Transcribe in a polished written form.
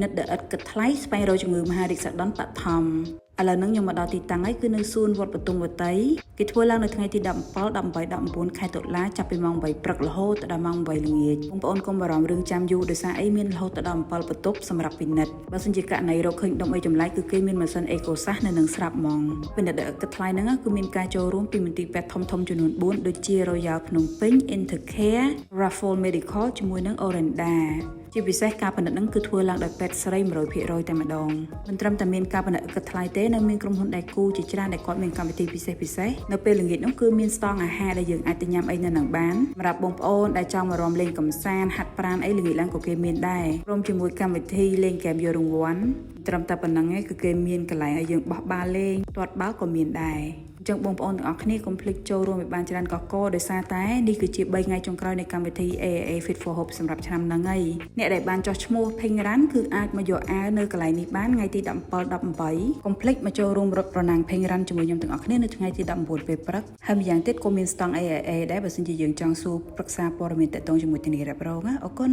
និតដែលឥតគិតថ្លៃស្វែងរកជំងឺមហារីកសាដនបឋមឥឡូវហ្នឹងខ្ញុំមកដល់ទីតាំងហើយគឺនៅសួនវត្តបទុមវតីគេធ្វើឡើងនៅថ្ងៃទី17 18 19ខែតុលាចាប់ពីម៉ោង8ព្រឹករហូតដល់ម៉ោង8ល្ងាចបងប្អូនកុំបារម្ភរឿងចាំយូរដោយសារអីមានរហូតដល់7បន្ទប់សម្រាប់ពិនិត្យបើសិនជាករណីរកឃើញដុំអីចម្លែកគឺគេមានម៉ាស៊ីនអេកូសាសនៅនឹងស្រាប់ហ្មងពិនិត្យដែលឥតគិតថ្លៃហ្នឹងគឺមានការចូលរួមពីមន្ទីរពេទ្យធំៗចំនួន4ដូចជា Royal ភ្នំពេញ Intercare Raffles Medical ជាមួយនឹង Orenda ជាពិសេសការពិនិត្យហ្នឹងគឺធ្វើឡើងដោយពេទ្យស្រី 100% តែម្ដងមិនត្រឹមតែមានការពិនិត្យគិតថ្លៃទេនៅមានក្រុមហ៊ុនដៃគូជាច្រើនដែលគាត់មានកម្មវិធីពិសេសនៅពេលល្ងាចនោះគឺមានស្តង់អាហារដែលយើងអាចទៅញ៉ាំអីនៅនឹងបានសម្រាប់បងប្អូនដែលចង់មករំលេងកម្សាន្តហាត់ប្រាណអីល្ងាចឡើងក៏គេមានដែរព្រមជាមួយកម្មវិធីលេងហ្គេមយករង្វាន់ត្រឹមតែប៉ុណ្ណឹងឯងគឺគេមានកន្លែងឲ្យយើងបោះបាល់លេងទាត់បាល់ក៏មានដែរចឹងបងប្អូនទាំងអស់គ្នាកុំភ្លេចចូលរួមឲ្យបានច្រើនកកដោយសារតែនេះគឺជា3ថ្ងៃចុងក្រោយនៃកម្មវិធី AAA Fit for Hope សម្រាប់ឆ្នាំហ្នឹងហើយអ្នកដែលបានចោះឈ្មោះ Pink Run គឺអាចមកយកអាវនៅកន្លែងនេះបានថ្ងៃទី17 18កុំភ្លេចមកចូលរួមរត់ប្រណាំង Pink Run ជាមួយខ្ញុំទាំងអស់គ្នានៅថ្ងៃទី19ពេលព្រឹកហើយម្យ៉ាងទៀតក៏មានស្តង់ AAA ដែរបើសិនជាយើងចង់សួរប្រឹក្សាព័ត៌មានទាក់ទងជាមួយធានារ៉ាប់រងណាអរគុណ